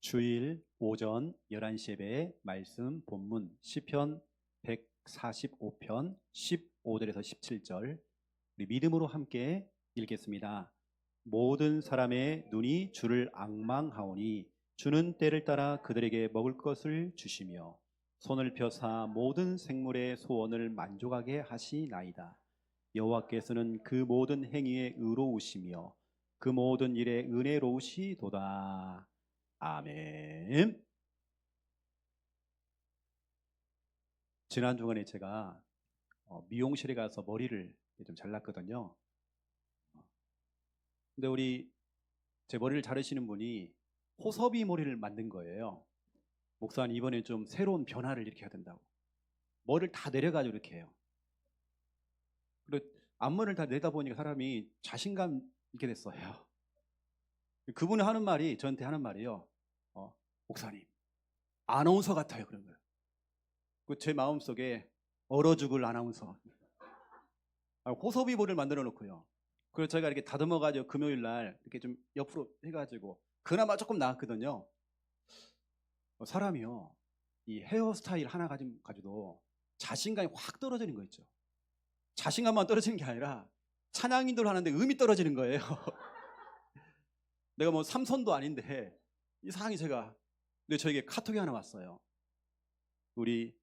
주일 오전 11시 예배 말씀 본문 시편 145편 15절에서 17절 우리 믿음으로 함께 읽겠습니다. 모든 사람의 눈이 주를 앙망하오니 주는 때를 따라 그들에게 먹을 것을 주시며 손을 펴사 모든 생물의 소원을 만족하게 하시나이다. 여호와께서는 그 모든 행위에 의로우시며 그 모든 일에 은혜로우시도다. 아멘. 지난 주간에 제가 미용실에 가서 머리를 좀 잘랐거든요. 근데 제 머리를 자르시는 분이 호섭이 머리를 만든 거예요. 목사님 이번에 좀 새로운 변화를 이렇게 해야 된다고. 머리를 다 내려가지고 이렇게 해요. 그리고 앞머리를 다 내다 보니까 사람이 자신감 있게 됐어요. 그분이 하는 말이 저한테 하는 말이요. 목사님 아나운서 같아요. 그런 거예요. 제 마음속에 얼어 죽을 아나운서. 호섭이 머리를 만들어 놓고요. 그래서 저희가 이렇게 다듬어가지고 금요일 날 이렇게 좀 옆으로 해가지고 그나마 조금 나았거든요. 사람이요. 이 헤어스타일 하나 가지고도 자신감이 확 떨어지는 거 있죠. 자신감만 떨어지는 게 아니라 찬양인들 하는데 음이 떨어지는 거예요. 내가 뭐 삼선도 아닌데 이상하게 근데 저에게 카톡이 하나 왔어요. 우리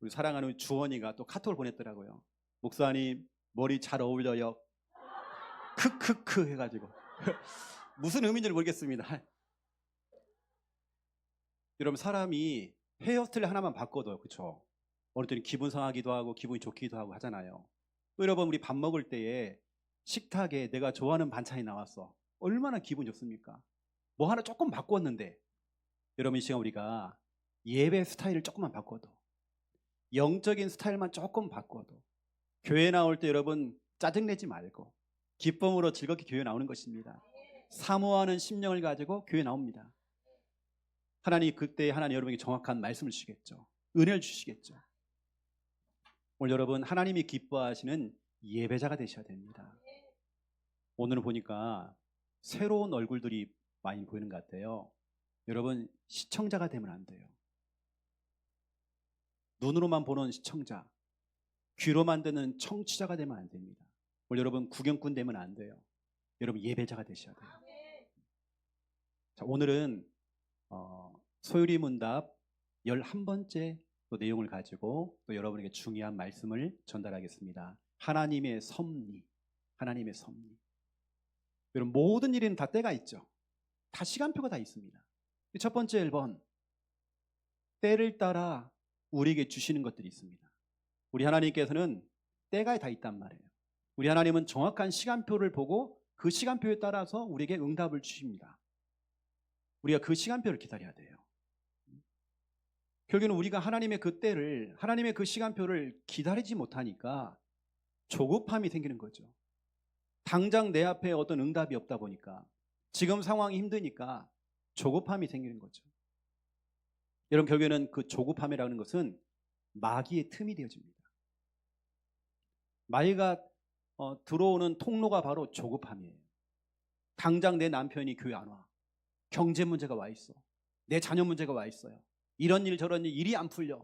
사랑하는 주원이가 또 카톡을 보냈더라고요. 목사님 머리 잘 어울려요. 크크크 해가지고 무슨 의미인지 모르겠습니다. 여러분 사람이 헤어스타일 하나만 바꿔도 그렇죠. 어느 때는 기분 상하기도 하고 기분이 좋기도 하고 하잖아요. 여러분 우리 밥 먹을 때에 식탁에 내가 좋아하는 반찬이 나왔어. 얼마나 기분 좋습니까? 뭐 하나 조금 바꿨는데 여러분 이 시간 우리가 예배 스타일을 조금만 바꿔도 영적인 스타일만 조금 바꿔도 교회 나올 때 여러분 짜증내지 말고 기쁨으로 즐겁게 교회 나오는 것입니다. 사모하는 심령을 가지고 교회 나옵니다. 하나님 그때 하나님 여러분에게 정확한 말씀을 주시겠죠. 은혜를 주시겠죠. 오늘 여러분 하나님이 기뻐하시는 예배자가 되셔야 됩니다. 오늘은 보니까 새로운 얼굴들이 많이 보이는 것 같아요. 여러분 시청자가 되면 안 돼요. 눈으로만 보는 시청자, 귀로만 듣는 청취자가 되면 안 됩니다. 오늘 여러분 구경꾼 되면 안 돼요. 여러분 예배자가 되셔야 돼요. 자, 오늘은 소율이 문답 11번째 또 내용을 가지고 또 여러분에게 중요한 말씀을 전달하겠습니다. 하나님의 섭리, 하나님의 섭리. 여러분 모든 일에는 다 때가 있죠. 다 시간표가 다 있습니다. 첫 번째 1번, 때를 따라 우리에게 주시는 것들이 있습니다. 우리 하나님께서는 때가 다 있단 말이에요. 우리 하나님은 정확한 시간표를 보고 그 시간표에 따라서 우리에게 응답을 주십니다. 우리가 그 시간표를 기다려야 돼요. 결국에는 우리가 하나님의 그 때를, 하나님의 그 시간표를 기다리지 못하니까 조급함이 생기는 거죠. 당장 내 앞에 어떤 응답이 없다 보니까 지금 상황이 힘드니까 조급함이 생기는 거죠. 여러분 결국에는 그 조급함이라는 것은 마귀의 틈이 되어집니다. 마귀가 들어오는 통로가 바로 조급함이에요. 당장 내 남편이 교회 안 와. 경제 문제가 와 있어. 내 자녀 문제가 와 있어요. 이런 일 저런 일이 안 풀려.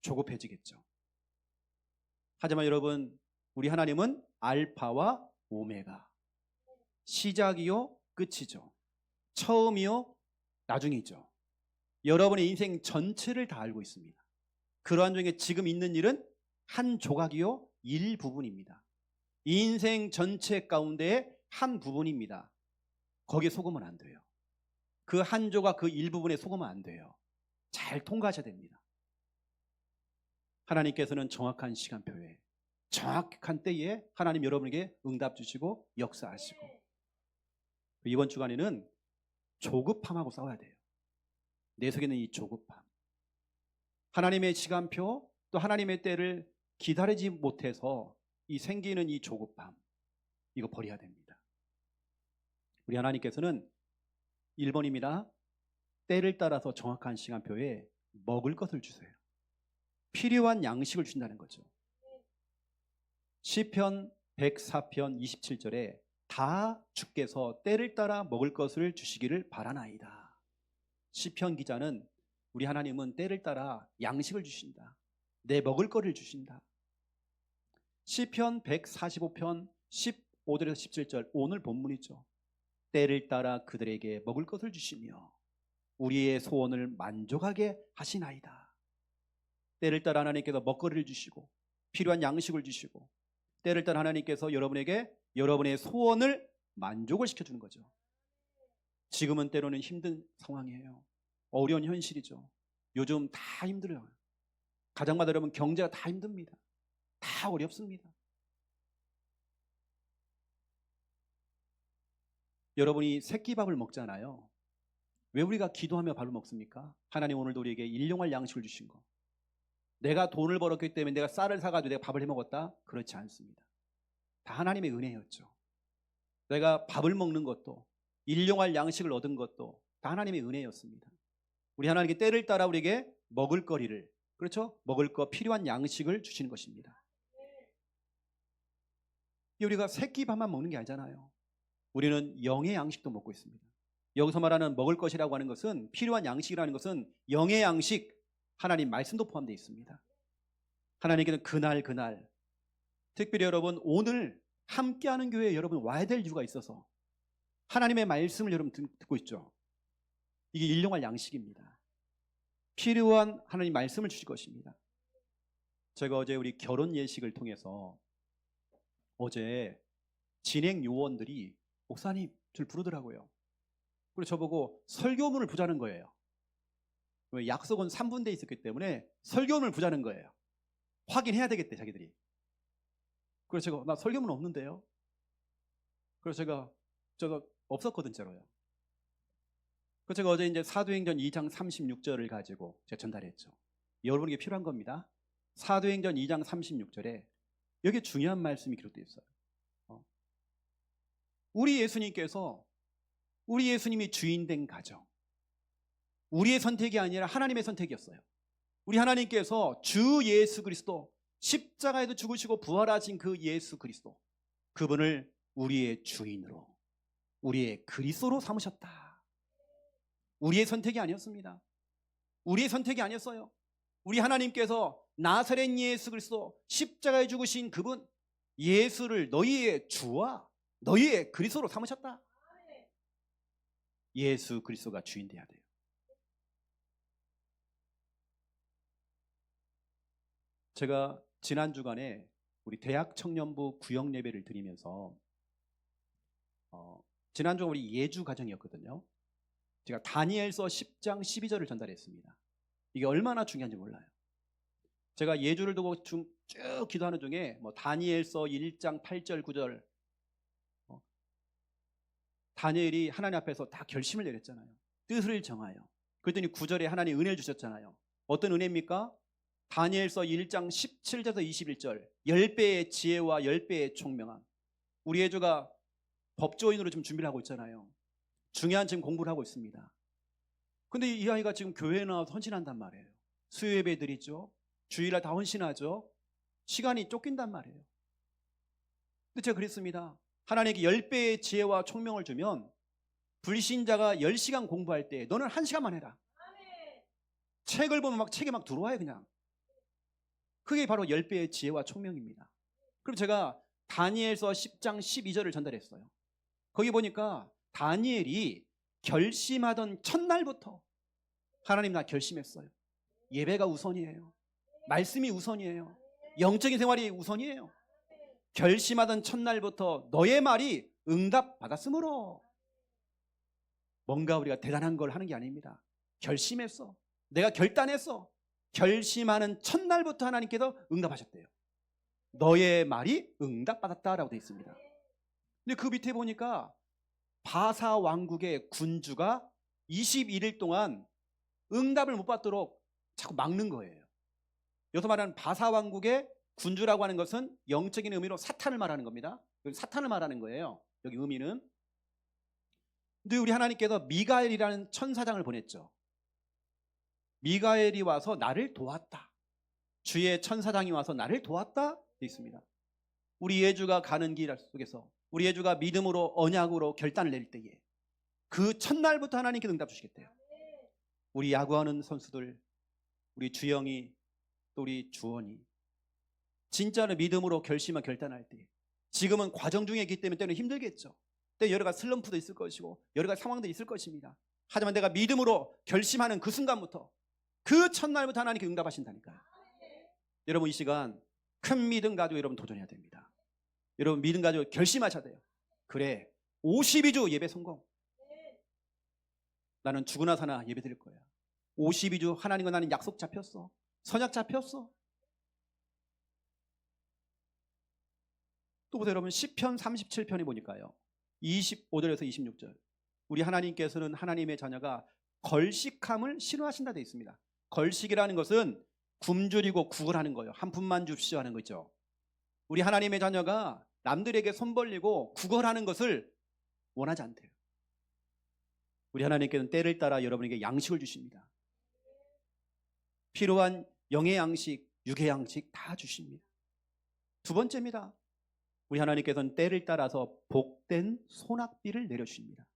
조급해지겠죠. 하지만 여러분 우리 하나님은 알파와 오메가, 시작이요 끝이죠. 처음이요 나중이죠. 여러분의 인생 전체를 다 알고 있습니다. 그러한 중에 지금 있는 일은 한 조각이요 일부분입니다. 인생 전체 가운데의 한 부분입니다. 거기에 속으면 안 돼요. 그 한 조각 그 일부분에 속으면 안 돼요. 잘 통과하셔야 됩니다. 하나님께서는 정확한 시간표에 정확한 때에 하나님 여러분에게 응답 주시고 역사하시고, 이번 주간에는 조급함하고 싸워야 돼요. 내 속에 있는 이 조급함, 하나님의 시간표 또 하나님의 때를 기다리지 못해서 이 생기는 이 조급함, 이거 버려야 됩니다. 우리 하나님께서는 1번입니다. 때를 따라서 정확한 시간표에 먹을 것을 주세요. 필요한 양식을 준다는 거죠. 시편 104편 27절에 다 주께서 때를 따라 먹을 것을 주시기를 바라나이다. 시편 기자는 우리 하나님은 때를 따라 양식을 주신다. 내 먹을 거를 주신다. 시편 145편 15절에서 17절 오늘 본문이죠. 때를 따라 그들에게 먹을 것을 주시며 우리의 소원을 만족하게 하시나이다. 때를 따라 하나님께서 먹거리를 주시고 필요한 양식을 주시고 때를 따라 하나님께서 여러분에게 여러분의 소원을 만족을 시켜주는 거죠. 지금은 때로는 힘든 상황이에요. 어려운 현실이죠. 요즘 다 힘들어요. 가정마다 여러분 경제가 다 힘듭니다. 다 어렵습니다. 여러분이 새끼밥을 먹잖아요. 왜 우리가 기도하며 밥을 먹습니까? 하나님 오늘도 우리에게 일용할 양식을 주신 거. 내가 돈을 벌었기 때문에 내가 쌀을 사가지고 내가 밥을 해먹었다? 그렇지 않습니다. 다 하나님의 은혜였죠. 내가 밥을 먹는 것도 일용할 양식을 얻은 것도 다 하나님의 은혜였습니다. 우리 하나님께 때를 따라 우리에게 먹을 거리를, 그렇죠? 먹을 거 필요한 양식을 주시는 것입니다. 우리가 새끼밥만 먹는 게 아니잖아요. 우리는 영의 양식도 먹고 있습니다. 여기서 말하는 먹을 것이라고 하는 것은 필요한 양식이라는 것은 영의 양식, 하나님 말씀도 포함되어 있습니다. 하나님께는 그날 특별히 여러분 오늘 함께하는 교회에 여러분 와야 될 이유가 있어서 하나님의 말씀을 여러분 듣고 있죠. 이게 일용할 양식입니다. 필요한 하나님 말씀을 주실 것입니다. 제가 어제 우리 결혼 예식을 통해서 어제 진행 요원들이 목사님 저를 부르더라고요. 그리고 저보고 설교문을 보자는 거예요. 약속은 3분대에 있었기 때문에 설교문을 보자는 거예요. 확인해야 되겠대 자기들이. 그래서 제가 나 설교문 없는데요. 그래서 제가 없었거든 제로요. 그래서 제가 어제 이제 사도행전 2장 36절을 가지고 제가 전달했죠. 여러분에게 필요한 겁니다. 사도행전 2장 36절에 여기 중요한 말씀이 기록되어 있어요. 우리 예수님이 주인된 가정, 우리의 선택이 아니라 하나님의 선택이었어요. 우리 하나님께서 주 예수 그리스도, 십자가에도 죽으시고 부활하신 그 예수 그리스도, 그분을 우리의 주인으로, 우리의 그리스도로 삼으셨다. 우리의 선택이 아니었습니다. 우리의 선택이 아니었어요. 우리 하나님께서 나사렛 예수 그리스도, 십자가에 죽으신 그분 예수를 너희의 주와 너희의 그리스도로 삼으셨다. 예수 그리스도가 주인 돼야 돼요. 제가 지난 주간에 우리 대학 청년부 구역 예배를 드리면서 지난주 우리 예주 가정이었거든요. 제가 다니엘서 10장 12절을 전달했습니다. 이게 얼마나 중요한지 몰라요. 제가 예주를 두고 쭉 기도하는 중에 다니엘서 1장 8절 9절 다니엘이 하나님 앞에서 다 결심을 내렸잖아요. 뜻을 정하여. 그랬더니 9절에 하나님 은혜를 주셨잖아요. 어떤 은혜입니까? 다니엘서 1장 17절에서 21절 10배의 지혜와 10배의 총명함. 우리 예주가 법조인으로 지금 준비를 하고 있잖아요. 중요한 지금 공부를 하고 있습니다. 근데 이 아이가 지금 교회에 나와서 헌신한단 말이에요. 수요예배 드리죠. 주일날 다 헌신하죠. 시간이 쫓긴단 말이에요. 근데 제가 그랬습니다. 하나님께 10배의 지혜와 총명을 주면 불신자가 10시간 공부할 때 너는 1시간만 해라. 책을 보면 책에 들어와요 그냥. 그게 바로 10배의 지혜와 총명입니다. 그럼 제가 다니엘서 10장 12절을 전달했어요. 거기 보니까 다니엘이 결심하던 첫날부터 하나님 나 결심했어요. 예배가 우선이에요. 말씀이 우선이에요. 영적인 생활이 우선이에요. 결심하던 첫날부터 너의 말이 응답받았으므로. 뭔가 우리가 대단한 걸 하는 게 아닙니다. 결심했어. 내가 결단했어. 결심하는 첫날부터 하나님께서 응답하셨대요. 너의 말이 응답받았다라고 되어 있습니다. 근데 그 밑에 보니까 바사 왕국의 군주가 21일 동안 응답을 못 받도록 자꾸 막는 거예요. 여기서 말하는 바사 왕국의 군주라고 하는 것은 영적인 의미로 사탄을 말하는 겁니다. 사탄을 말하는 거예요. 여기 의미는. 근데 우리 하나님께서 미가엘이라는 천사장을 보냈죠. 미가엘이 와서 나를 도왔다. 주의 천사장이 와서 나를 도왔다 되어 있습니다. 우리 예주가 가는 길 속에서 우리 예주가 믿음으로 언약으로 결단을 내릴 때에 그 첫날부터 하나님께 응답 주시겠대요. 우리 야구하는 선수들, 우리 주영이, 또 우리 주원이 진짜로 믿음으로 결단할 때, 지금은 과정 중에 있기 때문에 때로는 힘들겠죠. 때 여러 가지 슬럼프도 있을 것이고 여러 가지 상황도 있을 것입니다. 하지만 내가 믿음으로 결심하는 그 순간부터, 그 첫날부터 하나님께 응답하신다니까요. 여러분, 이 시간 큰 믿음 가지고 여러분 도전해야 됩니다. 여러분, 믿음 가지고 결심하셔야 돼요. 그래, 52주 예배 성공. 나는 죽으나 사나 예배 드릴 거야. 52주 하나님과 나는 약속 잡혔어. 선약 잡혔어. 또 보세요 여러분, 시편 37편에 보니까요 25절에서 26절, 우리 하나님께서는 하나님의 자녀가 걸식함을 싫어하신다 되어 있습니다. 걸식이라는 것은 굶주리고 구걸하는 거예요. 한 푼만 줍시오 하는 거죠. 우리 하나님의 자녀가 남들에게 손 벌리고 구걸하는 것을 원하지 않대요. 우리 하나님께서는 때를 따라 여러분에게 양식을 주십니다. 필요한 영의 양식, 육의 양식 다 주십니다. 두 번째입니다. 우리 하나님께서는 때를 따라서 복된 소낙비를 내려주십니다.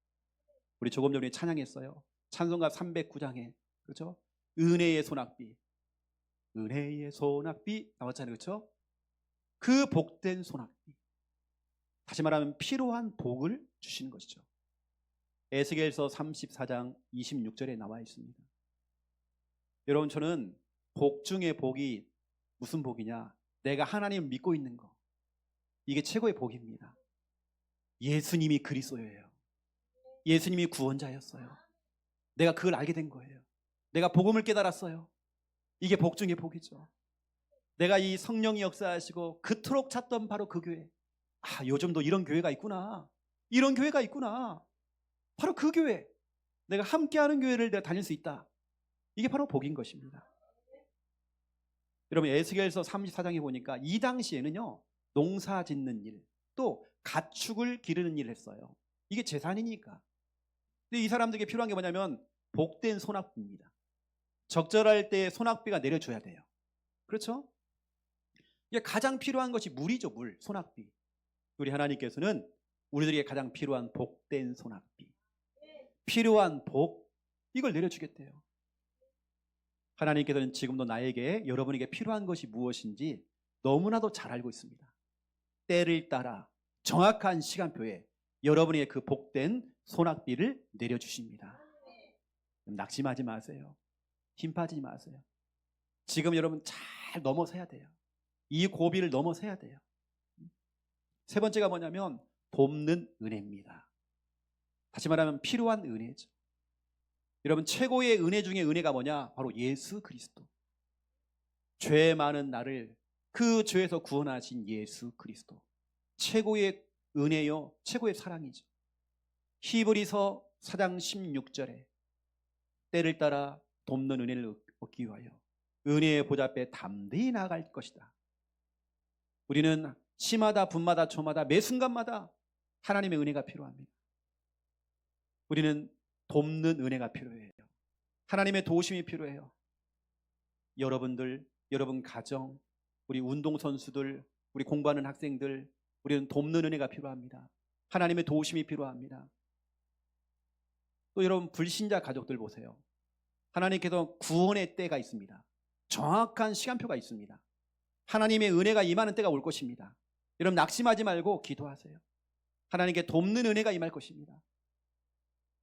우리 조금 전에 찬양했어요. 찬송가 309장에, 그렇죠? 은혜의 소낙비, 은혜의 소낙비 나왔잖아요, 그렇죠? 그 복된 소낙비, 다시 말하면 필요한 복을 주시는 것이죠. 에스겔서 34장 26절에 나와 있습니다. 여러분, 저는 복 중에 복이 무슨 복이냐? 내가 하나님을 믿고 있는 거, 이게 최고의 복입니다. 예수님이 그리스도예요. 예수님이 구원자였어요. 내가 그걸 알게 된 거예요. 내가 복음을 깨달았어요. 이게 복 중의 복이죠. 내가 이 성령이 역사하시고 그토록 찾던 바로 그 교회, 요즘도 이런 교회가 있구나, 이런 교회가 있구나, 바로 그 교회, 내가 함께하는 교회를 내가 다닐 수 있다. 이게 바로 복인 것입니다. 여러분, 에스겔서 34장에 보니까 이 당시에는요 농사 짓는 일, 또 가축을 기르는 일을 했어요. 이게 재산이니까. 근데 이 사람들에게 필요한 게 뭐냐면 복된 소낙비입니다. 적절할 때 소낙비가 내려줘야 돼요. 그렇죠? 이게 가장 필요한 것이 물이죠. 물, 소낙비. 우리 하나님께서는 우리들에게 가장 필요한 복된 소낙비, 필요한 복, 이걸 내려주겠대요. 하나님께서는 지금도 나에게, 여러분에게 필요한 것이 무엇인지 너무나도 잘 알고 있습니다. 때를 따라 정확한 시간표에 여러분에게 그 복된 소낙비를 내려주십니다. 낙심하지 마세요. 힘 빠지지 마세요. 지금 여러분 잘 넘어서야 돼요. 이 고비를 넘어서야 돼요. 세 번째가 뭐냐면 돕는 은혜입니다. 다시 말하면 필요한 은혜죠. 여러분, 최고의 은혜 중에 은혜가 뭐냐? 바로 예수 그리스도. 죄 많은 나를 그 죄에서 구원하신 예수 그리스도, 최고의 은혜요, 최고의 사랑이죠. 히브리서 4장 16절에 때를 따라 돕는 은혜를 얻기 위하여 은혜의 보좌 앞에 담대히 나아갈 것이다. 우리는 시마다 분마다 초마다 매 순간마다 하나님의 은혜가 필요합니다. 우리는 돕는 은혜가 필요해요. 하나님의 도우심이 필요해요. 여러분들, 여러분 가정, 우리 운동선수들, 우리 공부하는 학생들, 우리는 돕는 은혜가 필요합니다. 하나님의 도우심이 필요합니다. 또 여러분, 불신자 가족들 보세요. 하나님께서 구원의 때가 있습니다. 정확한 시간표가 있습니다. 하나님의 은혜가 임하는 때가 올 것입니다. 여러분, 낙심하지 말고 기도하세요. 하나님께 돕는 은혜가 임할 것입니다.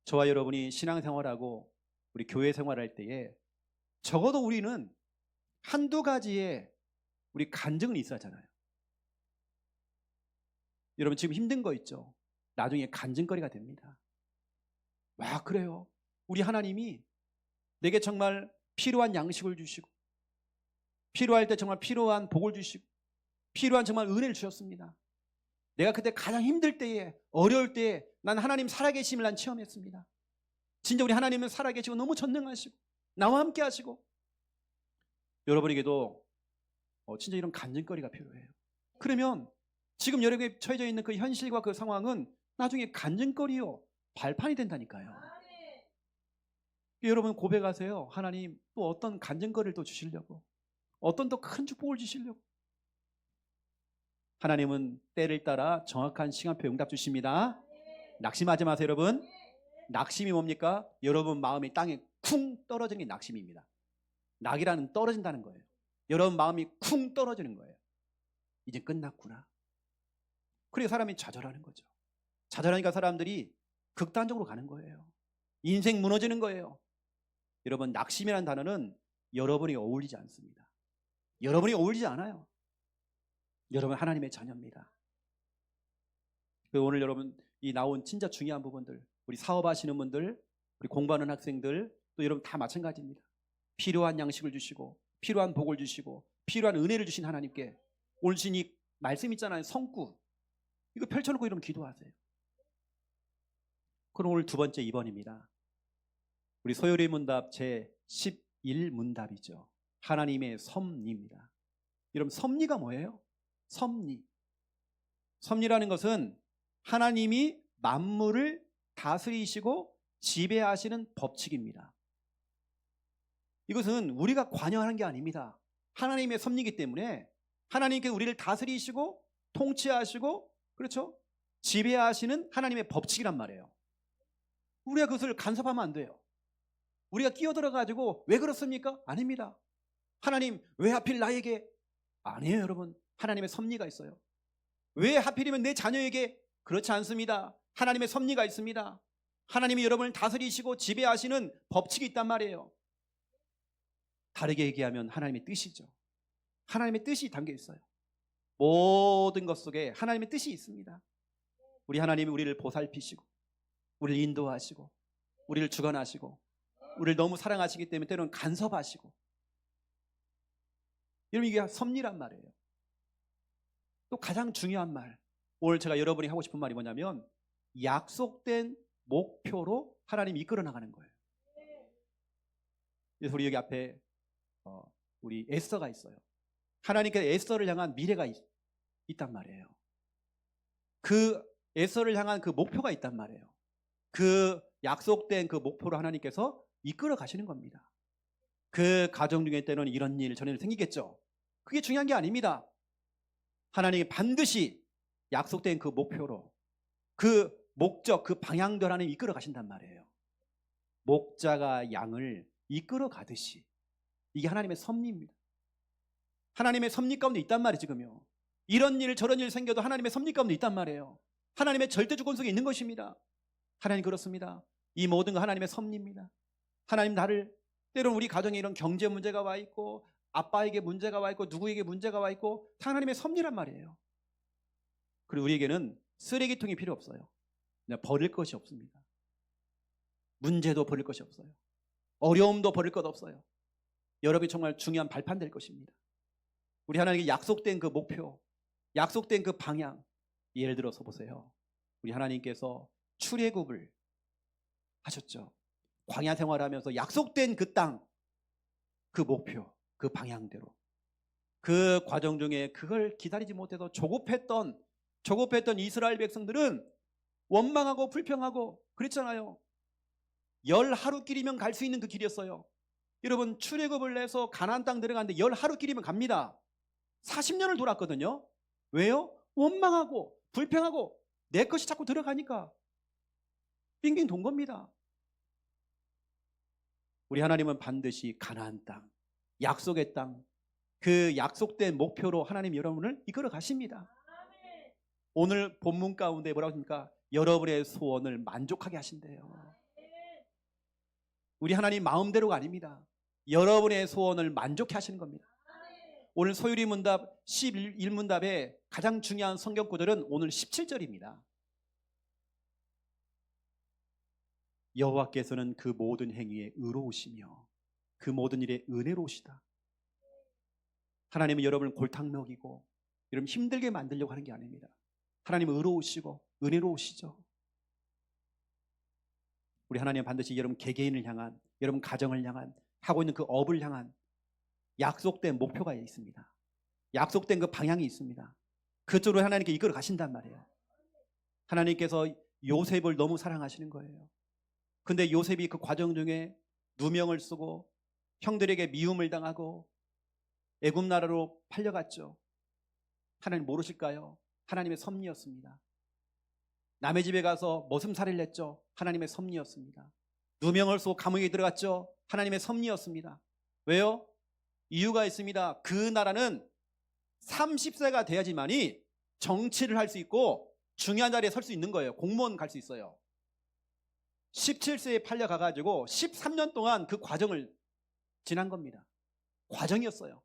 저와 여러분이 신앙생활하고 우리 교회 생활할 때에 적어도 우리는 한두 가지의 우리 간증은 있어야 하잖아요. 여러분, 지금 힘든 거 있죠? 나중에 간증거리가 됩니다. 와, 그래요. 우리 하나님이 내게 정말 필요한 양식을 주시고, 필요할 때 정말 필요한 복을 주시고, 필요한 정말 은혜를 주셨습니다. 내가 그때 가장 힘들 때에, 어려울 때에 난 하나님 살아계심을 난 체험했습니다. 진짜 우리 하나님은 살아계시고 너무 전능하시고 나와 함께 하시고, 여러분에게도 진짜 이런 간증거리가 필요해요. 그러면 지금 여러분이 처해져 있는 그 현실과 그 상황은 나중에 간증거리요, 발판이 된다니까요. 여러분 고백하세요. 하나님, 또 어떤 간증거리를 또 주시려고, 어떤 또 큰 축복을 주시려고. 하나님은 때를 따라 정확한 시간표 응답 주십니다. 낙심하지 마세요, 여러분. 낙심이 뭡니까? 여러분 마음이 땅에 쿵 떨어지는 게 낙심입니다. 낙이라는 떨어진다는 거예요. 여러분 마음이 쿵 떨어지는 거예요. 이제 끝났구나. 그래서 사람이 좌절하는 거죠. 좌절하니까 사람들이 극단적으로 가는 거예요. 인생 무너지는 거예요. 여러분, 낙심이라는 단어는 여러분이 어울리지 않습니다. 여러분이 어울리지 않아요. 여러분 하나님의 자녀입니다. 오늘 여러분 이 나온 진짜 중요한 부분들, 우리 사업하시는 분들, 우리 공부하는 학생들, 또 여러분 다 마찬가지입니다. 필요한 양식을 주시고 필요한 복을 주시고 필요한 은혜를 주신 하나님께 오늘 주신 이 말씀 있잖아요. 성구 이거 펼쳐놓고 이러면 기도하세요. 그럼 오늘 두 번째 2번입니다. 우리 소요리 문답 제 11문답이죠. 하나님의 섭리입니다. 여러분 섭리가 뭐예요? 섭리. 섭리라는 것은 하나님이 만물을 다스리시고 지배하시는 법칙입니다. 이것은 우리가 관여하는 게 아닙니다. 하나님의 섭리이기 때문에 하나님께 우리를 다스리시고 통치하시고, 그렇죠? 지배하시는 하나님의 법칙이란 말이에요. 우리가 그것을 간섭하면 안 돼요. 우리가 끼어들어가지고 왜 그렇습니까? 아닙니다. 하나님 왜 하필 나에게? 아니에요 여러분. 하나님의 섭리가 있어요. 왜 하필이면 내 자녀에게? 그렇지 않습니다. 하나님의 섭리가 있습니다. 하나님이 여러분을 다스리시고 지배하시는 법칙이 있단 말이에요. 다르게 얘기하면 하나님의 뜻이죠. 하나님의 뜻이 담겨 있어요. 모든 것 속에 하나님의 뜻이 있습니다. 우리 하나님이 우리를 보살피시고 우리를 인도하시고 우리를 주관하시고 우리를 너무 사랑하시기 때문에 때로는 간섭하시고, 여러분 이게 섭리란 말이에요. 또 가장 중요한 말, 오늘 제가 여러분이 하고 싶은 말이 뭐냐면 약속된 목표로 하나님이 이끌어 나가는 거예요. 그래서 우리 여기 앞에 우리 에스더가 있어요. 하나님께서 에스더를 향한 미래가 있단 말이에요. 그 에스더를 향한 그 목표가 있단 말이에요. 그 약속된 그 목표로 하나님께서 이끌어 가시는 겁니다. 그 가정 중에 때는 이런 일 저런 일 생기겠죠. 그게 중요한 게 아닙니다. 하나님이 반드시 약속된 그 목표로, 그 목적, 그 방향대로 하나님이 이끌어 가신단 말이에요. 목자가 양을 이끌어 가듯이. 이게 하나님의 섭리입니다. 하나님의 섭리 가운데 있단 말이에요. 지금요, 이런 일 저런 일 생겨도 하나님의 섭리 가운데 있단 말이에요. 하나님의 절대 주권 속에 있는 것입니다. 하나님 그렇습니다. 이 모든 거 하나님의 섭리입니다. 하나님 나를, 때로는 우리 가정에 이런 경제 문제가 와 있고 아빠에게 문제가 와 있고 누구에게 문제가 와 있고 하나님의 섭리란 말이에요. 그리고 우리에게는 쓰레기통이 필요 없어요. 그냥 버릴 것이 없습니다. 문제도 버릴 것이 없어요. 어려움도 버릴 것 없어요. 여러분이 정말 중요한 발판 될 것입니다. 우리 하나님께 약속된 그 목표, 약속된 그 방향, 예를 들어서 보세요. 우리 하나님께서 출애굽을 하셨죠. 광야 생활하면서 약속된 그 땅, 그 목표, 그 방향대로. 그 과정 중에 그걸 기다리지 못해서 조급했던 이스라엘 백성들은 원망하고 불평하고 그랬잖아요. 10하루길이면 갈 수 있는 그 길이었어요. 여러분 출애굽을 해서 가나안 땅 들어가는데 10하루길이면 갑니다. 40년을 돌았거든요. 왜요? 원망하고 불평하고 내 것이 자꾸 들어가니까 빙빙 돈 겁니다. 우리 하나님은 반드시 가나안 땅, 약속의 땅, 그 약속된 목표로 하나님 여러분을 이끌어 가십니다. 오늘 본문 가운데 뭐라고 합니까? 여러분의 소원을 만족하게 하신대요. 우리 하나님 마음대로가 아닙니다. 여러분의 소원을 만족해 하시는 겁니다. 오늘 소유리 문답 11문답의 가장 중요한 성경 구절은 오늘 17절입니다. 여호와께서는 그 모든 행위에 의로우시며 그 모든 일에 은혜로우시다. 하나님은 여러분을 골탕 먹이고 여러분 힘들게 만들려고 하는 게 아닙니다. 하나님은 의로우시고 은혜로우시죠. 우리 하나님은 반드시 여러분 개개인을 향한, 여러분 가정을 향한, 하고 있는 그 업을 향한 약속된 목표가 있습니다. 약속된 그 방향이 있습니다. 그쪽으로 하나님께 이끌어 가신단 말이에요. 하나님께서 요셉을 너무 사랑하시는 거예요. 근데 요셉이 그 과정 중에 누명을 쓰고 형들에게 미움을 당하고 애굽 나라로 팔려갔죠. 하나님 모르실까요? 하나님의 섭리였습니다. 남의 집에 가서 머슴살이를 했죠. 하나님의 섭리였습니다. 누명을 쓰고 감옥에 들어갔죠. 하나님의 섭리였습니다. 왜요? 이유가 있습니다. 그 나라는 30세가 돼야지만이 정치를 할 수 있고 중요한 자리에 설 수 있는 거예요. 공무원 갈 수 있어요. 17세에 팔려가가지고 13년 동안 그 과정을 지난 겁니다. 과정이었어요.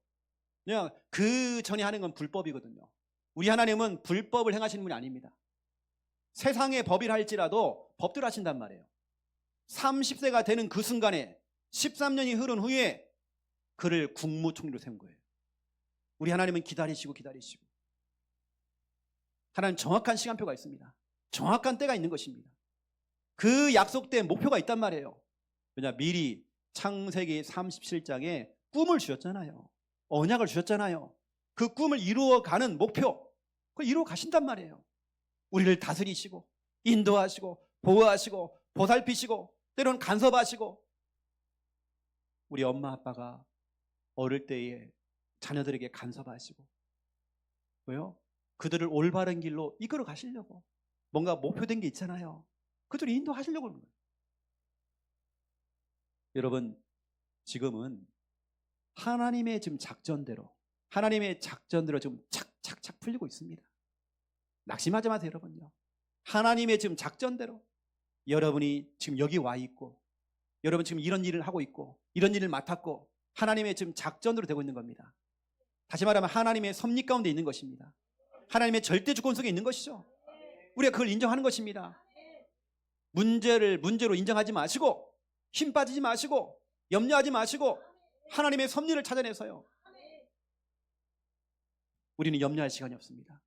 그냥 그 전에 하는 건 불법이거든요. 우리 하나님은 불법을 행하시는 분이 아닙니다. 세상의 법이라 할지라도 법대로 하신단 말이에요. 30세가 되는 그 순간에 13년이 흐른 후에 그를 국무총리로 세운 거예요. 우리 하나님은 기다리시고 하나님 정확한 시간표가 있습니다. 정확한 때가 있는 것입니다. 그 약속된 목표가 있단 말이에요. 왜냐, 미리 창세기 37장에 꿈을 주셨잖아요. 언약을 주셨잖아요. 그 꿈을 이루어가는 목표, 그걸 이루어 가신단 말이에요. 우리를 다스리시고 인도하시고 보호하시고 보살피시고 때로는 간섭하시고. 우리 엄마 아빠가 어릴 때에 자녀들에게 간섭하시고, 왜요? 그들을 올바른 길로 이끌어 가시려고 뭔가 목표된 게 있잖아요. 그들을 인도하시려고 하는 거예요. 여러분, 지금은 하나님의 지금 작전대로 지금 착착착 풀리고 있습니다. 낙심하지 마세요, 여러분요. 하나님의 지금 작전대로 여러분이 지금 여기 와 있고, 여러분 지금 이런 일을 하고 있고, 이런 일을 맡았고, 하나님의 지금 작전대로 되고 있는 겁니다. 다시 말하면 하나님의 섭리 가운데 있는 것입니다. 하나님의 절대 주권 속에 있는 것이죠. 우리가 그걸 인정하는 것입니다. 문제를 문제로 인정하지 마시고, 힘 빠지지 마시고, 염려하지 마시고, 하나님의 섭리를 찾아내서요. 우리는 염려할 시간이 없습니다.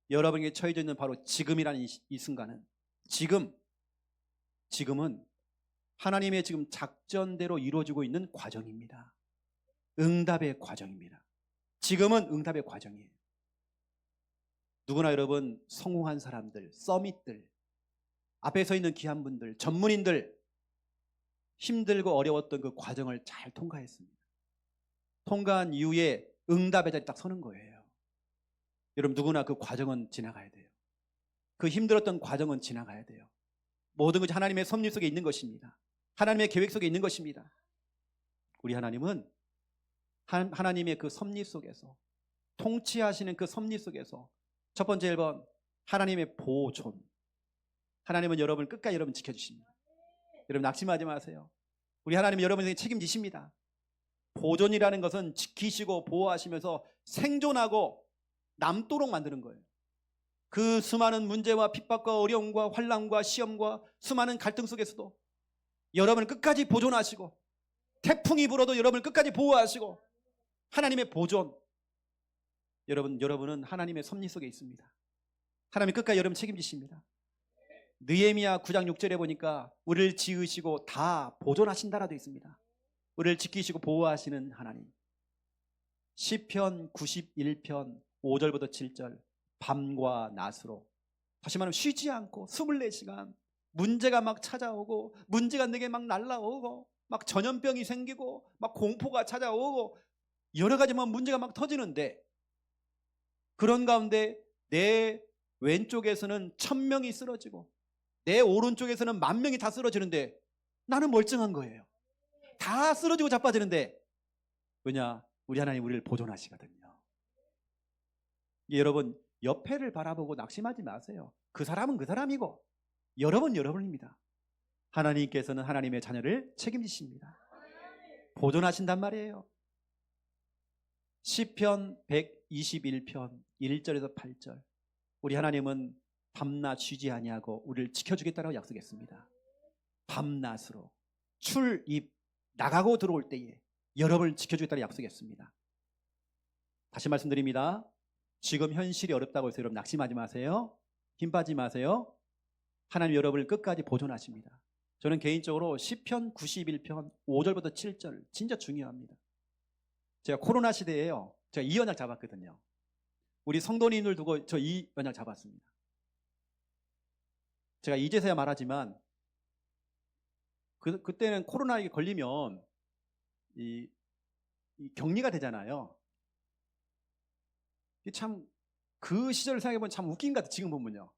여러분에게 처해져 있는 바로 지금이라는 이 순간은, 지금은 하나님의 지금 작전대로 이루어지고 있는 과정입니다. 응답의 과정입니다. 지금은 응답의 과정이에요. 누구나 여러분, 성공한 사람들, 서밋들, 앞에 서 있는 귀한 분들, 전문인들, 힘들고 어려웠던 그 과정을 잘 통과했습니다. 통과한 이후에 응답의 자리에 딱 서는 거예요. 여러분, 누구나 그 과정은 지나가야 돼요. 그 힘들었던 과정은 지나가야 돼요. 모든 것이 하나님의 섭리 속에 있는 것입니다. 하나님의 계획 속에 있는 것입니다. 우리 하나님은 하나님의 그 섭리 속에서, 통치하시는 그 섭리 속에서 첫 번째 1번, 하나님의 보존. 하나님은 여러분을 끝까지 여러분 지켜주십니다. 여러분 낙심하지 마세요. 우리 하나님은 여러분에게 책임지십니다. 보존이라는 것은 지키시고 보호하시면서 생존하고 남도록 만드는 거예요. 그 수많은 문제와 핍박과 어려움과 환난과 시험과 수많은 갈등 속에서도 여러분을 끝까지 보존하시고, 태풍이 불어도 여러분을 끝까지 보호하시고, 하나님의 보존. 여러분은 하나님의 섭리 속에 있습니다. 하나님이 끝까지 여러분 책임지십니다. 느헤미야 9장 6절에 보니까 우리를 지으시고 다 보존하신다라도 있습니다. 우리를 지키시고 보호하시는 하나님. 시편 91편 5절부터 7절, 밤과 낮으로, 다시 말하면 쉬지 않고 24시간 문제가 막 찾아오고, 문제가 내게 막 날라오고, 막 전염병이 생기고, 막 공포가 찾아오고, 여러 가지 막 문제가 막 터지는데, 그런 가운데 내 왼쪽에서는 1000명이 쓰러지고 내 오른쪽에서는 10,000명이 다 쓰러지는데 나는 멀쩡한 거예요. 다 쓰러지고 자빠지는데, 왜냐? 우리 하나님 우리를 보존하시거든요. 여러분, 옆에를 바라보고 낙심하지 마세요. 그 사람은 그 사람이고 여러분입니다. 하나님께서는 하나님의 자녀를 책임지십니다. 보존하신단 말이에요. 시편 121편 1절에서 8절, 우리 하나님은 밤낮 쉬지 아니하고 우리를 지켜주겠다고 약속했습니다. 밤낮으로 출입 나가고 들어올 때에 여러분을 지켜주겠다고 약속했습니다. 다시 말씀드립니다. 지금 현실이 어렵다고 해서 여러분 낙심하지 마세요. 힘 빠지지 마세요. 하나님 여러분을 끝까지 보존하십니다. 저는 개인적으로 시편 91편 5절부터 7절 진짜 중요합니다. 제가 코로나 시대에요, 제가 이 언약 잡았거든요. 우리 성도님들 두고 저 이 언약 잡았습니다. 제가 이제서야 말하지만 그때는 코로나에 걸리면 이 격리가 되잖아요. 참 그 시절을 생각해보면 참 웃긴 것 같아요. 지금 보면요,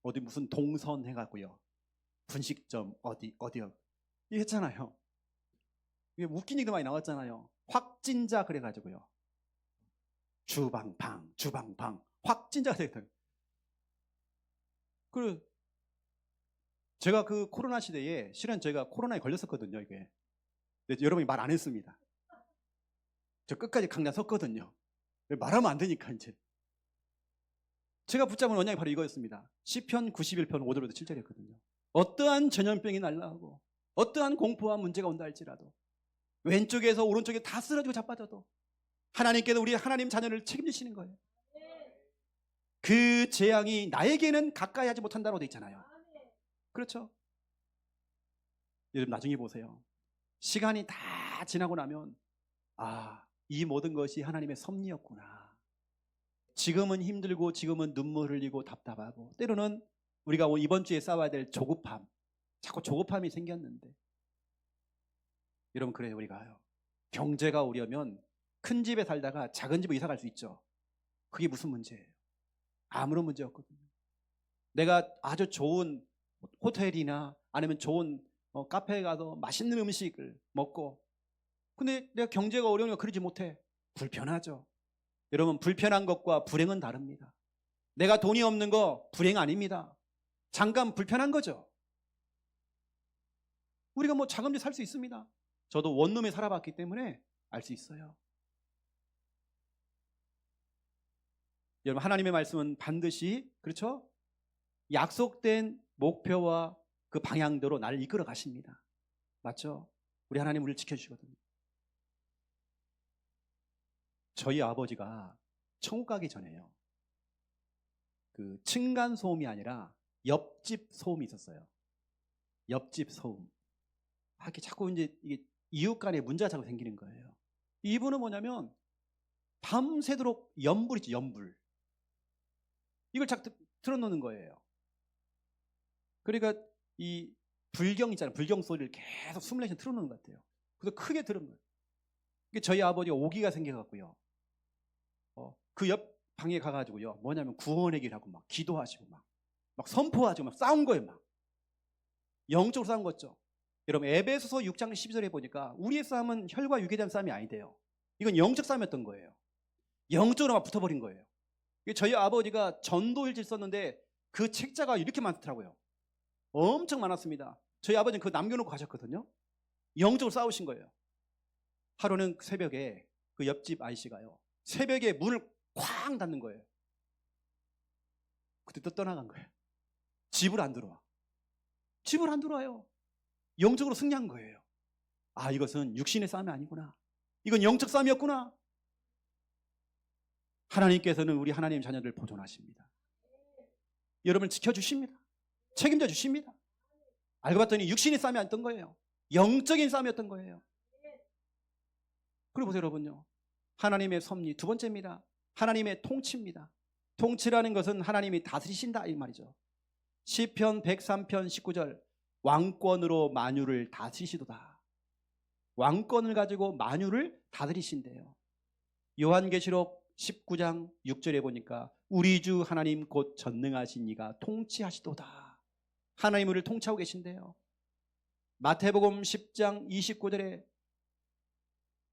어디 무슨 동선 해갖고요, 분식점 어디요? 이거 했잖아요. 이게 웃긴 얘기도 많이 나왔잖아요. 확진자 그래가지고요. 주방방 확진자가 되거든요. 그 제가 그 코로나 시대에 실은 제가 코로나에 걸렸었거든요. 이게 근데 여러분이 말 안 했습니다. 저 끝까지 강단 섰거든요. 말하면 안 되니까 이제 제가 붙잡은 원양이 바로 이거였습니다. 시편 91편 5절부터 7절이었거든요. 어떠한 전염병이 날라오고 어떠한 공포와 문제가 온다 할지라도 왼쪽에서 오른쪽에 다 쓰러지고 자빠져도 하나님께서 우리 하나님 자녀를 책임지시는 거예요. 그 재앙이 나에게는 가까이 하지 못한다고 돼 있잖아요. 그렇죠? 여러분 나중에 보세요. 시간이 다 지나고 나면 이 모든 것이 하나님의 섭리였구나. 지금은 힘들고 지금은 눈물 흘리고 답답하고 때로는 우리가 이번 주에 싸워야 될 조급함, 자꾸 조급함이 생겼는데 여러분 그래요. 우리가요. 경제가 오려면 큰 집에 살다가 작은 집으로 이사 갈 수 있죠. 그게 무슨 문제예요? 아무런 문제 없거든요. 내가 아주 좋은 호텔이나 아니면 좋은 카페에 가서 맛있는 음식을 먹고 근데 내가 경제가 어려우니까 그러지 못해. 불편하죠. 여러분 불편한 것과 불행은 다릅니다. 내가 돈이 없는 거 불행 아닙니다. 잠깐 불편한 거죠. 우리가 뭐 작은 집 살 수 있습니다. 저도 원룸에 살아봤기 때문에 알 수 있어요. 여러분 하나님의 말씀은 반드시 그렇죠? 약속된 목표와 그 방향대로 나를 이끌어 가십니다. 맞죠? 우리 하나님 우리를 지켜주시거든요. 저희 아버지가 천국 가기 전에요. 그 층간 소음이 아니라 옆집 소음이 있었어요. 옆집 소음. 이렇게 자꾸 이제 이게 이웃 간에 문제가 자꾸 생기는 거예요. 이분은 뭐냐면 밤새도록 연불 있죠, 연불. 이걸 자꾸 틀어놓는 거예요. 그러니까 이 불경 있잖아요. 불경 소리를 계속 24시간 틀어놓는 것 같아요. 그래서 크게 들은 거예요. 저희 아버지가 오기가 생겨갖고요. 그 옆 방에 가가지고요. 뭐냐면 구원의 하고 막 기도하시고 막 선포하시고 막 싸운 거예요. 막 영적으로 싸운 거죠. 여러분 에베소서 6장 12절에 보니까 우리의 싸움은 혈과 육에 대한 싸움이 아니대요. 이건 영적 싸움이었던 거예요. 영적으로 막 붙어버린 거예요. 저희 아버지가 전도일지를 썼는데 그 책자가 이렇게 많더라고요. 엄청 많았습니다. 저희 아버지는 그거 남겨놓고 가셨거든요. 영적으로 싸우신 거예요. 하루는 새벽에 그 옆집 아이씨가요. 새벽에 문을 쾅 닫는 거예요. 그때 또 떠나간 거예요. 집을 안 들어와. 집을 안 들어와요. 영적으로 승리한 거예요. 이것은 육신의 싸움이 아니구나. 이건 영적 싸움이었구나. 하나님께서는 우리 하나님 자녀들 보존하십니다. 여러분을 지켜주십니다. 책임져 주십니다. 알고 봤더니 육신의 싸움이 아니었던 거예요. 영적인 싸움이었던 거예요. 그리고 보세요 여러분요. 하나님의 섭리 두 번째입니다. 하나님의 통치입니다. 통치라는 것은 하나님이 다스리신다 이 말이죠. 시편 103편 19절 왕권으로 만유를 다스리시도다. 왕권을 가지고 만유를 다스리신대요. 요한계시록 19장 6절에 보니까 우리 주 하나님 곧 전능하신 이가 통치하시도다. 하나님 우리를 통치하고 계신데요. 마태복음 10장 29절에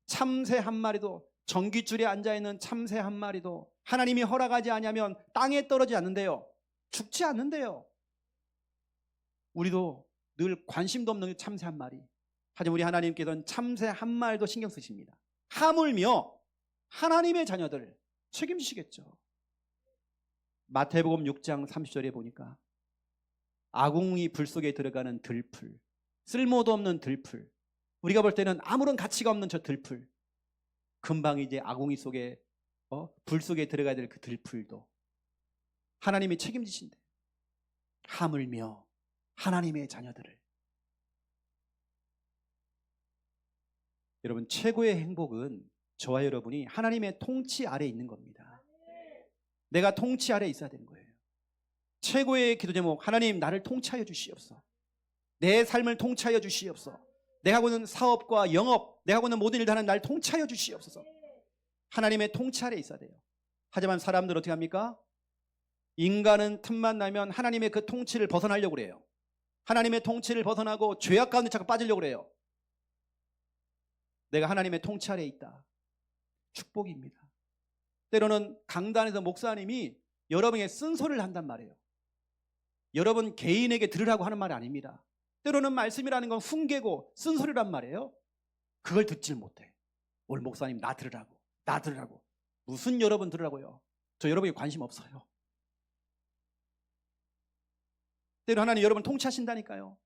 참새 한 마리도 전깃줄에 앉아있는 참새 한 마리도 하나님이 허락하지 않으면 땅에 떨어지지 않는데요. 죽지 않는데요. 우리도 늘 관심도 없는 참새 한 마리. 하지만 우리 하나님께서는 참새 한 마리도 신경 쓰십니다. 하물며 하나님의 자녀들 책임지시겠죠. 마태복음 6장 30절에 보니까 아궁이 불 속에 들어가는 들풀, 쓸모도 없는 들풀, 우리가 볼 때는 아무런 가치가 없는 저 들풀, 금방 이제 아궁이 속에 불 속에 들어가야 될 그 들풀도 하나님이 책임지신대. 하물며 하나님의 자녀들을. 여러분 최고의 행복은 저와 여러분이 하나님의 통치 아래에 있는 겁니다. 내가 통치 아래에 있어야 되는 거예요. 최고의 기도 제목, 하나님 나를 통치하여 주시옵소서. 내 삶을 통치하여 주시옵소서. 내가 하고 있는 사업과 영업, 내가 하고 있는 모든 일들 하나님 나를 통치하여 주시옵소서. 하나님의 통치 아래에 있어야 돼요. 하지만 사람들은 어떻게 합니까? 인간은 틈만 나면 하나님의 그 통치를 벗어나려고 그래요. 하나님의 통치를 벗어나고 죄악 가운데 자꾸 빠지려고 그래요. 내가 하나님의 통치 아래에 있다. 축복입니다. 때로는 강단에서 목사님이 여러분에게 쓴소리를 한단 말이에요. 여러분 개인에게 들으라고 하는 말이 아닙니다. 때로는 말씀이라는 건 훈계고 쓴소리란 말이에요. 그걸 듣질 못해. 오늘 목사님 나 들으라고, 나 들으라고. 무슨 여러분 들으라고요? 저 여러분에게 관심 없어요. 때로 하나님 여러분 통치하신다니까요.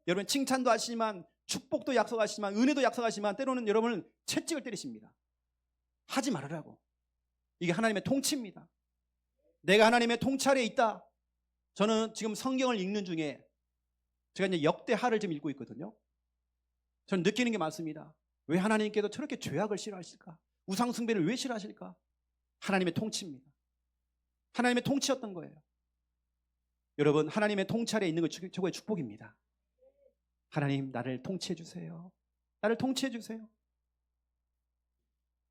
여러분 칭찬도 하시지만, 축복도 약속하시지만, 은혜도 약속하시지만 때로는 여러분을 채찍을 때리십니다. 하지 말으라고. 이게 하나님의 통치입니다. 내가 하나님의 통치 아래에 있다. 저는 지금 성경을 읽는 중에 제가 이제 역대하를 지금 읽고 있거든요. 저는 느끼는 게 많습니다. 왜 하나님께서 저렇게 죄악을 싫어하실까? 우상 숭배를 왜 싫어하실까? 하나님의 통치입니다. 하나님의 통치였던 거예요. 여러분 하나님의 통치 아래에 있는 것 최고의 축복입니다. 하나님 나를 통치해 주세요. 나를 통치해 주세요.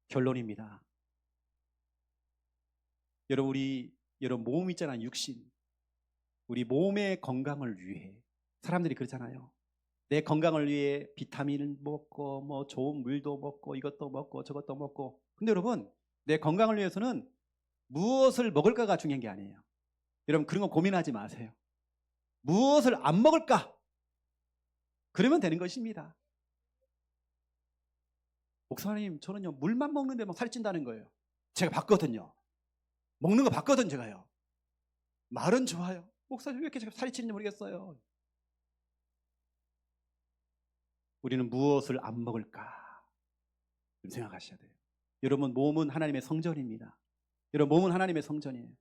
결론입니다. 여러분 몸 있잖아요. 육신. 우리 몸의 건강을 위해 사람들이 그러잖아요. 내 건강을 위해 비타민을 먹고 뭐 좋은 물도 먹고 이것도 먹고 저것도 먹고. 근데 여러분 내 건강을 위해서는 무엇을 먹을까가 중요한 게 아니에요. 여러분 그런 거 고민하지 마세요. 무엇을 안 먹을까? 그러면 되는 것입니다. 목사님 저는요 물만 먹는데 막 살이 찐다는 거예요. 제가 봤거든요. 먹는 거 봤거든 제가요. 말은 좋아요. 목사님 왜 이렇게 제가 살이 찌는지 모르겠어요. 우리는 무엇을 안 먹을까 좀 생각하셔야 돼요. 여러분 몸은 하나님의 성전입니다. 여러분 몸은 하나님의 성전이에요.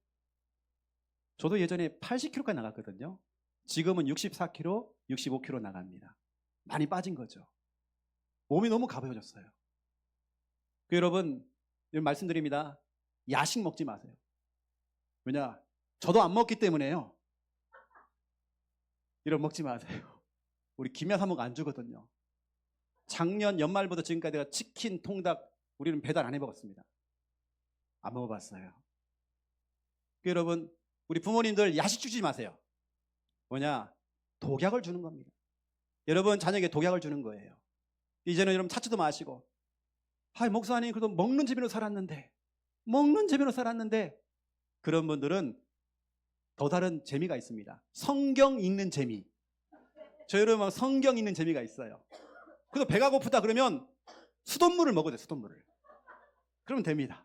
저도 예전에 80kg까지 나갔거든요. 지금은 64kg, 65kg 나갑니다. 많이 빠진 거죠. 몸이 너무 가벼워졌어요. 여러분 말씀드립니다. 야식 먹지 마세요. 왜냐? 저도 안 먹기 때문에요. 이런 먹지 마세요. 우리 김야 사모가 안 주거든요. 작년 연말부터 지금까지 내가 치킨, 통닭 우리는 배달 안 해먹었습니다. 안 먹어봤어요. 여러분 우리 부모님들 야식 주지 마세요. 뭐냐? 독약을 주는 겁니다. 여러분 자녀에게 독약을 주는 거예요. 이제는 여러분 찾지도 마시고 목사님 그래도 먹는 재미로 살았는데 그런 분들은 더 다른 재미가 있습니다. 성경 읽는 재미. 저 여러분 성경 읽는 재미가 있어요. 그래서 배가 고프다 그러면 수돗물을 먹어야 돼요. 수돗물을. 그러면 됩니다.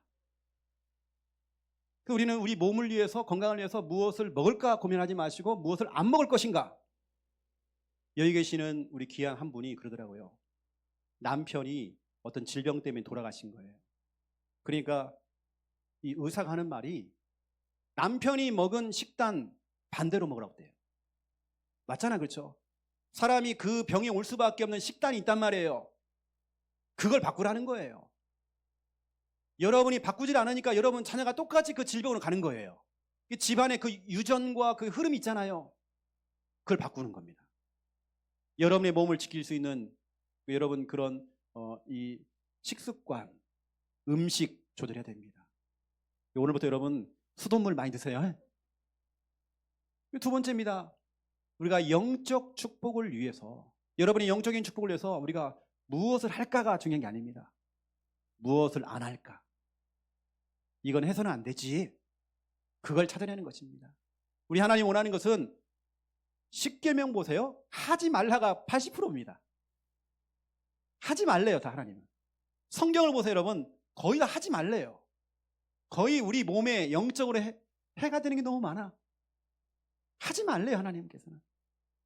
우리는 우리 몸을 위해서 건강을 위해서 무엇을 먹을까 고민하지 마시고 무엇을 안 먹을 것인가. 여기 계시는 우리 귀한 한 분이 그러더라고요. 남편이 어떤 질병 때문에 돌아가신 거예요. 그러니까 이 의사가 하는 말이 남편이 먹은 식단 반대로 먹으라고 돼요. 맞잖아, 그렇죠? 사람이 그 병에 올 수밖에 없는 식단이 있단 말이에요. 그걸 바꾸라는 거예요. 여러분이 바꾸질 않으니까 여러분 자녀가 똑같이 그 질병으로 가는 거예요. 집안의 그 유전과 그 흐름이 있잖아요. 그걸 바꾸는 겁니다. 여러분의 몸을 지킬 수 있는 여러분 그런 이 식습관, 음식 조절해야 됩니다. 오늘부터 여러분 수돗물 많이 드세요. 두 번째입니다. 우리가 영적 축복을 위해서 여러분의 영적인 축복을 위해서 우리가 무엇을 할까가 중요한 게 아닙니다. 무엇을 안 할까? 이건 해서는 안 되지. 그걸 찾아내는 것입니다. 우리 하나님 원하는 것은 10계명 보세요. 하지 말라가 80%입니다. 하지 말래요, 다 하나님은. 성경을 보세요, 여러분. 거의 다 하지 말래요. 거의 우리 몸에 영적으로 해가 되는 게 너무 많아. 하지 말래요, 하나님께서는.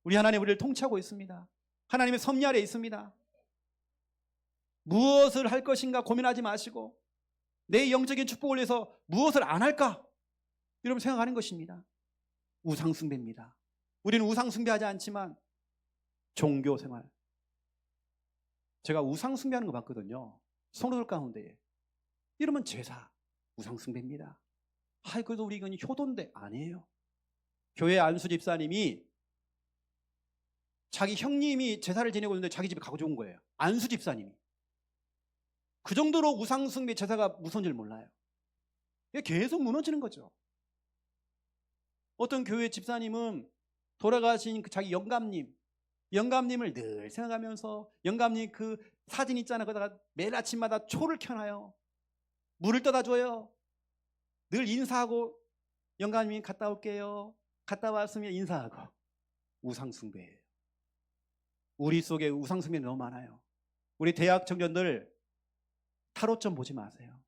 우리 하나님 우리를 통치하고 있습니다. 하나님의 섭리 아래에 있습니다. 무엇을 할 것인가 고민하지 마시고 내 영적인 축복을 위해서 무엇을 안 할까? 여러분 생각하는 것입니다. 우상숭배입니다. 우리는 우상숭배하지 않지만 종교생활. 제가 우상숭배하는 거 봤거든요. 성도들 가운데. 이러면 제사, 우상숭배입니다. 그래도 우리 이건 효도인데 아니에요. 교회 안수 집사님이 자기 형님이 제사를 지내고 있는데 자기 집에 가져온 거예요. 안수 집사님이. 그 정도로 우상숭배 제사가 무서운 줄 몰라요. 계속 무너지는 거죠. 어떤 교회 집사님은 돌아가신 그 자기 영감님을 늘 생각하면서 영감님 그 사진 있잖아요. 거기다가 매일 아침마다 초를 켜놔요. 물을 떠다 줘요. 늘 인사하고 영감님 갔다 올게요. 갔다 왔으면 인사하고. 우상숭배예요. 우리 속에 우상숭배 너무 많아요. 우리 대학 청년들 타로점 보지 마세요.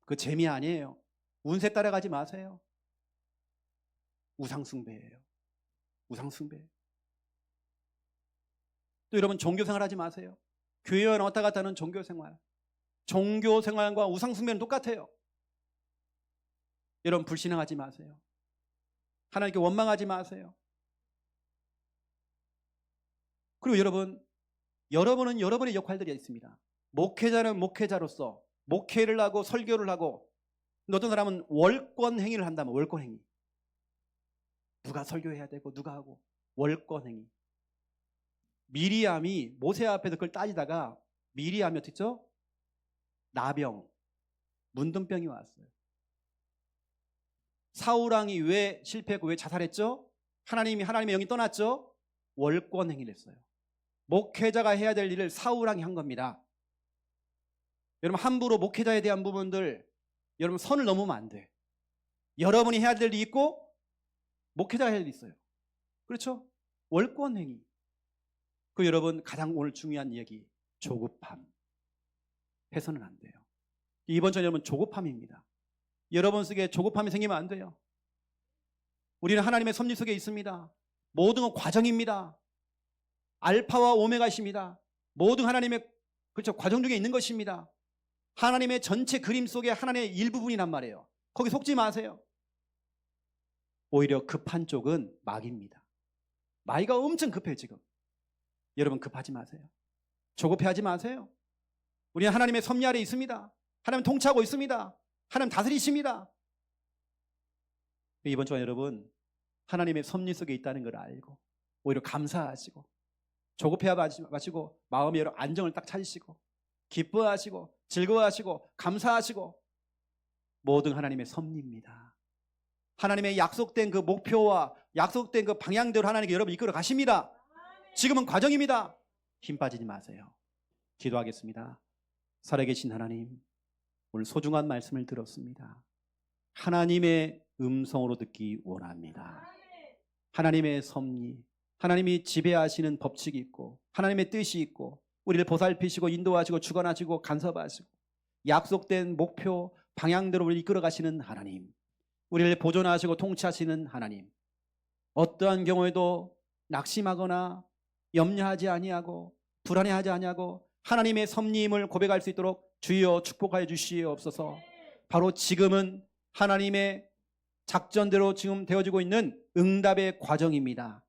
그 재미 아니에요. 운세 따라가지 마세요. 우상숭배예요. 우상숭배. 또 여러분 종교생활 하지 마세요. 교회 왔다 갔다 하는 종교생활. 종교생활과 우상숭배는 똑같아요. 여러분 불신앙하지 마세요. 하나님께 원망하지 마세요. 그리고 여러분은 여러분의 역할들이 있습니다. 목회자는 목회자로서 목회를 하고 설교를 하고, 어떤 사람은 월권 행위를 한다면 월권 행위. 누가 설교해야 되고 누가 하고 월권 행위. 미리암이 모세 앞에서 그걸 따지다가 미리암이 어떻게 했죠? 나병, 문둥병이 왔어요. 사울왕이 왜 실패했고 왜 자살했죠? 하나님의 영이 떠났죠? 월권 행위를 했어요. 목회자가 해야 될 일을 사울왕이 한 겁니다. 여러분 함부로 목회자에 대한 부분들 여러분 선을 넘으면 안 돼. 여러분이 해야 될 일이 있고 목회자가 해야 될 일이 있어요. 그렇죠? 월권 행위. 그 여러분 가장 오늘 중요한 얘기, 조급함. 해서는 안 돼요. 이번 주 여러분 조급함입니다. 여러분 속에 조급함이 생기면 안 돼요. 우리는 하나님의 섭리 속에 있습니다. 모든 건 과정입니다. 알파와 오메가이십니다. 모든 하나님의 과정 중에 있는 것입니다. 하나님의 전체 그림 속에 하나님의 일부분이란 말이에요. 거기 속지 마세요. 오히려 급한 쪽은 마귀입니다. 마귀가 엄청 급해요 지금. 여러분 급하지 마세요. 조급해하지 마세요. 우리는 하나님의 섭리 아래 있습니다. 하나님 통치하고 있습니다. 하나님 다스리십니다. 이번 주에 여러분 하나님의 섭리 속에 있다는 걸 알고 오히려 감사하시고 조급해하지 마시고 마음의 여러 안정을 딱 찾으시고 기뻐하시고 즐거워하시고 감사하시고 모든 하나님의 섭리입니다. 하나님의 약속된 그 목표와 약속된 그 방향대로 하나님께 여러분 이끌어 가십니다. 지금은 과정입니다. 힘 빠지지 마세요. 기도하겠습니다. 살아계신 하나님, 오늘 소중한 말씀을 들었습니다. 하나님의 음성으로 듣기 원합니다. 하나님의 섭리, 하나님이 지배하시는 법칙이 있고 하나님의 뜻이 있고 우리를 보살피시고 인도하시고 주관하시고 간섭하시고 약속된 목표 방향대로 우리를 이끌어 가시는 하나님, 우리를 보존하시고 통치하시는 하나님, 어떠한 경우에도 낙심하거나 염려하지 아니하고 불안해하지 아니하고 하나님의 섭리임을 고백할 수 있도록 주여 축복하여 주시옵소서. 바로 지금은 하나님의 작전대로 지금 되어지고 있는 응답의 과정입니다.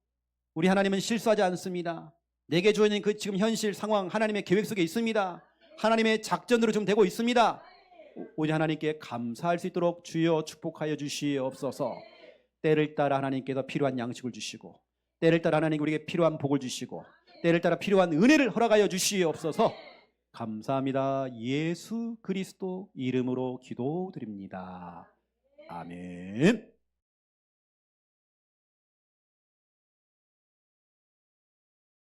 우리 하나님은 실수하지 않습니다. 내게 주어진 그 지금 현실 상황 하나님의 계획 속에 있습니다. 하나님의 작전대로 지금 되고 있습니다. 우리 하나님께 감사할 수 있도록 주여 축복하여 주시옵소서. 때를 따라 하나님께서 필요한 양식을 주시고 때를 따라 하나님 우리에게 필요한 복을 주시고 때를 따라 필요한 은혜를 허락하여 주시옵소서. 감사합니다. 예수 그리스도 이름으로 기도드립니다. 아멘.